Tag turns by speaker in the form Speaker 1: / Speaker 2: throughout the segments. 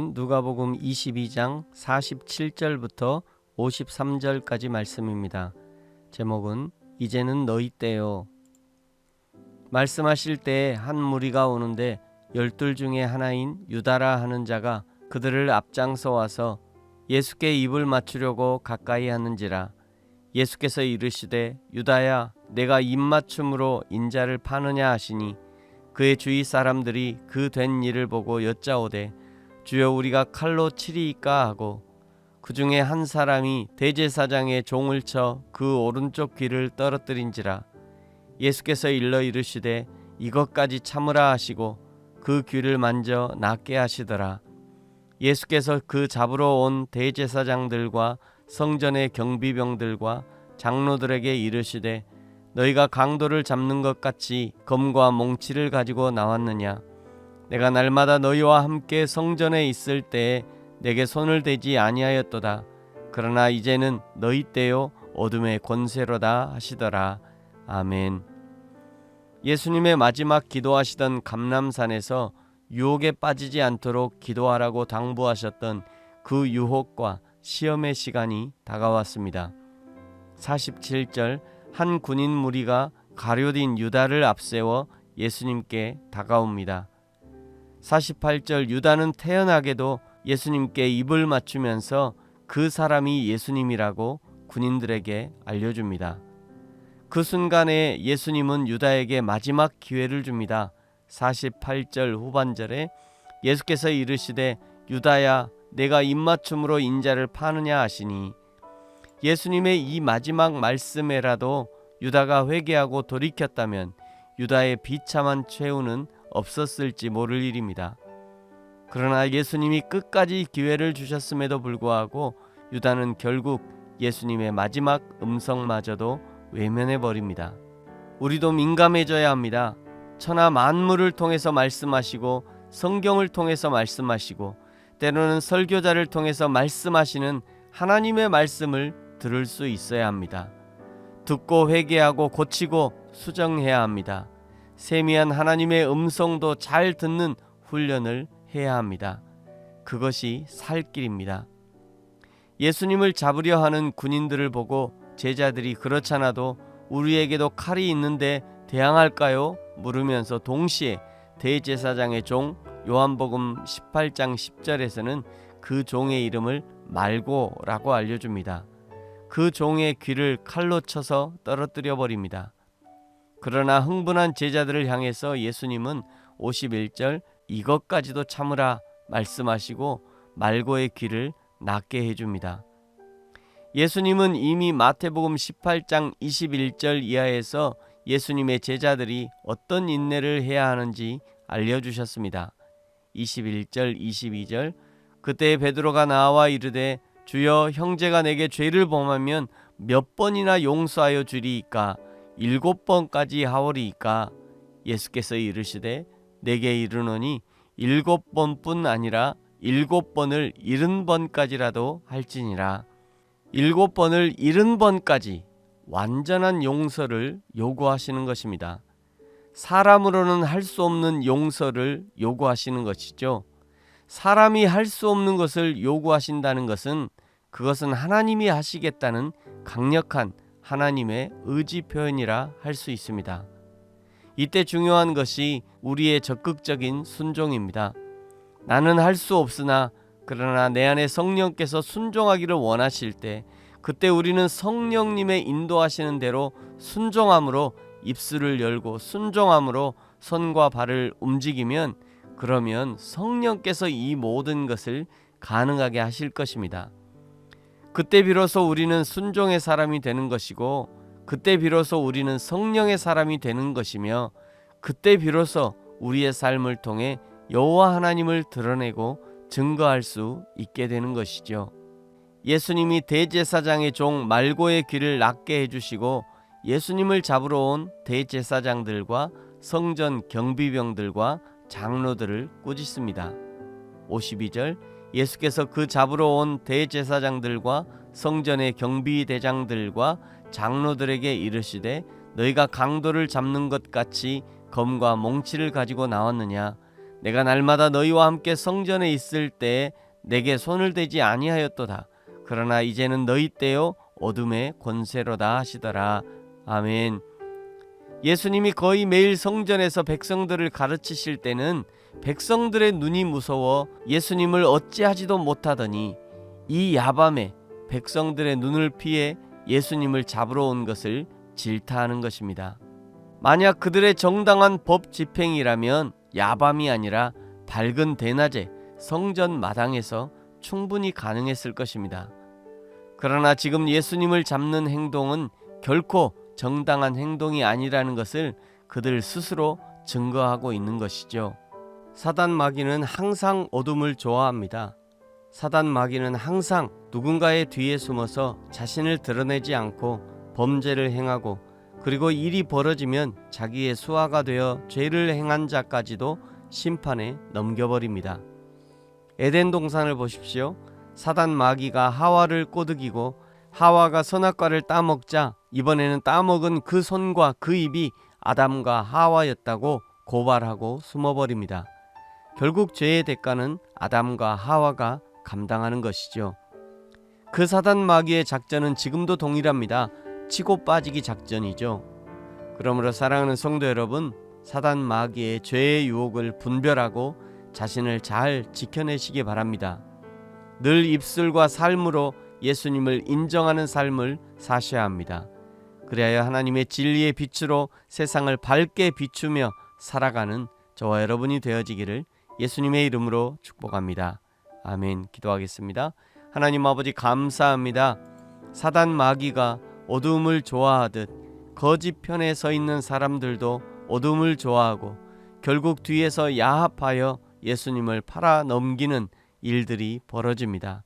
Speaker 1: 말씀은 누가복음 22장 47절부터 53절까지 말씀입니다. 제목은 이제는 너희 때요. 말씀하실 때에 한 무리가 오는데 12 중에 하나인 유다라 하는 자가 그들을 앞장서 와서 예수께 입을 맞추려고 가까이 하는지라. 예수께서 이르시되 유다야 내가 입맞춤으로 인자를 파느냐 하시니 그의 주위 사람들이 그 된 일을 보고 여짜오되 주여 우리가 칼로 치리이까 하고 그 중에 한 사람이 대제사장의 종을 쳐 그 오른쪽 귀를 떨어뜨린지라. 예수께서 일러 이르시되 이것까지 참으라 하시고 그 귀를 만져 낫게 하시더라. 예수께서 그 잡으러 온 대제사장들과 성전의 경비병들과 장로들에게 이르시되 너희가 강도를 잡는 것 같이 검과 몽치를 가지고 나왔느냐? 내가 날마다 너희와 함께 성전에 있을 때에 내게 손을 대지 아니하였도다. 그러나 이제는 너희 때요 어둠의 권세로다 하시더라. 아멘. 예수님의 마지막 기도하시던 감람산에서 유혹에 빠지지 않도록 기도하라고 당부하셨던 그 유혹과 시험의 시간이 다가왔습니다. 47절 한 군인 무리가 가룟인 유다를 앞세워 예수님께 다가옵니다. 48절 유다는 태연하게도 예수님께 입을 맞추면서 그 사람이 예수님이라고 군인들에게 알려줍니다. 그 순간에 예수님은 유다에게 마지막 기회를 줍니다. 48절 후반절에 예수께서 이르시되 유다야 내가 입맞춤으로 인자를 파느냐 하시니 예수님의 이 마지막 말씀에라도 유다가 회개하고 돌이켰다면 유다의 비참한 최후는 없었을지 모를 일입니다. 그러나 예수님이 끝까지 기회를 주셨음에도 불구하고 유다는 결국 예수님의 마지막 음성마저도 외면해버립니다. 우리도 민감해져야 합니다. 천하 만물을 통해서 말씀하시고 성경을 통해서 말씀하시고 때로는 설교자를 통해서 말씀하시는 하나님의 말씀을 들을 수 있어야 합니다. 듣고 회개하고 고치고 수정해야 합니다. 세미한 하나님의 음성도 잘 듣는 훈련을 해야 합니다. 그것이 살 길입니다. 예수님을 잡으려 하는 군인들을 보고 제자들이 그렇잖아도 우리에게도 칼이 있는데 대항할까요? 물으면서 동시에 대제사장의 종 요한복음 18장 10절에서는 그 종의 이름을 말고라고 알려줍니다. 그 종의 귀를 칼로 쳐서 떨어뜨려 버립니다. 그러나 흥분한 제자들을 향해서 예수님은 51절 이것까지도 참으라 말씀하시고 말고의 귀를 낫게 해줍니다. 예수님은 이미 마태복음 18장 21절 이하에서 예수님의 제자들이 어떤 인내를 해야 하는지 알려주셨습니다. 21절 22절 그때 베드로가 나와 이르되 주여 형제가 내게 죄를 범하면 몇 번이나 용서하여 주리이까 7번까지 하오리이까. 예수께서 이르시되 내게 이르노니 7번뿐 아니라 7번을 70번까지라도 할지니라. 7번을 70번까지 완전한 용서를 요구하시는 것입니다. 사람으로는 할 수 없는 용서를 요구하시는 것이죠. 사람이 할 수 없는 것을 요구하신다는 것은 그것은 하나님이 하시겠다는 강력한 하나님의 의지 표현이라 할 수 있습니다. 이때 중요한 것이 우리의 적극적인 순종입니다. 나는 할 수 없으나 그러나 내 안에 성령께서 순종하기를 원하실 때 그때 우리는 성령님의 인도하시는 대로 순종함으로 입술을 열고 순종함으로 손과 발을 움직이면 그러면 성령께서 이 모든 것을 가능하게 하실 것입니다. 그때 비로소 우리는 순종의 사람이 되는 것이고 그때 비로소 우리는 성령의 사람이 되는 것이며 그때 비로소 우리의 삶을 통해 여호와 하나님을 드러내고 증거할 수 있게 되는 것이죠. 예수님이 대제사장의 종 말고의 귀를 낫게 해주시고 예수님을 잡으러 온 대제사장들과 성전 경비병들과 장로들을 꾸짖습니다. 52절 예수께서 그 잡으러 온 대제사장들과 성전의 경비대장들과 장로들에게 이르시되 너희가 강도를 잡는 것 같이 검과 몽치를 가지고 나왔느냐? 내가 날마다 너희와 함께 성전에 있을 때에 내게 손을 대지 아니하였도다. 그러나 이제는 너희 때요 어둠의 권세로다 하시더라. 아멘. 예수님이 거의 매일 성전에서 백성들을 가르치실 때는 백성들의 눈이 무서워 예수님을 어찌하지도 못하더니 이 야밤에 백성들의 눈을 피해 예수님을 잡으러 온 것을 질타하는 것입니다. 만약 그들의 정당한 법 집행이라면 야밤이 아니라 밝은 대낮에 성전 마당에서 충분히 가능했을 것입니다. 그러나 지금 예수님을 잡는 행동은 결코 정당한 행동이 아니라는 것을 그들 스스로 증거하고 있는 것이죠. 사단 마귀는 항상 어둠을 좋아합니다. 사단 마귀는 항상 누군가의 뒤에 숨어서 자신을 드러내지 않고 범죄를 행하고 그리고 일이 벌어지면 자기의 수하가 되어 죄를 행한 자까지도 심판에 넘겨버립니다. 에덴 동산을 보십시오. 사단 마귀가 하와를 꼬드기고 하와가 선악과를 따먹자 이번에는 따먹은 그 손과 그 입이 아담과 하와였다고 고발하고 숨어버립니다. 결국 죄의 대가는 아담과 하와가 감당하는 것이죠. 그 사단 마귀의 작전은 지금도 동일합니다. 치고 빠지기 작전이죠. 그러므로 사랑하는 성도 여러분, 사단 마귀의 죄의 유혹을 분별하고 자신을 잘 지켜내시기 바랍니다. 늘 입술과 삶으로 예수님을 인정하는 삶을 사셔야 합니다. 그리하여 하나님의 진리의 빛으로 세상을 밝게 비추며 살아가는 저와 여러분이 되어지기를 예수님의 이름으로 축복합니다. 아멘. 기도하겠습니다. 하나님 아버지 감사합니다. 사단 마귀가 어두움을 좋아하듯 거짓 편에 서 있는 사람들도 어두움을 좋아하고 결국 뒤에서 야합하여 예수님을 팔아 넘기는 일들이 벌어집니다.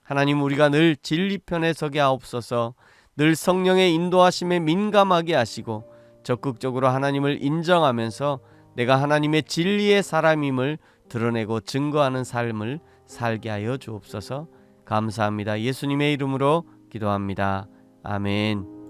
Speaker 1: 하나님, 우리가 늘 진리 편에 서게 하옵소서. 늘 성령의 인도하심에 민감하게 하시고 적극적으로 하나님을 인정하면서 내가 하나님의 진리의 사람임을 드러내고 증거하는 삶을 살게 하여 주옵소서. 감사합니다. 예수님의 이름으로 기도합니다. 아멘.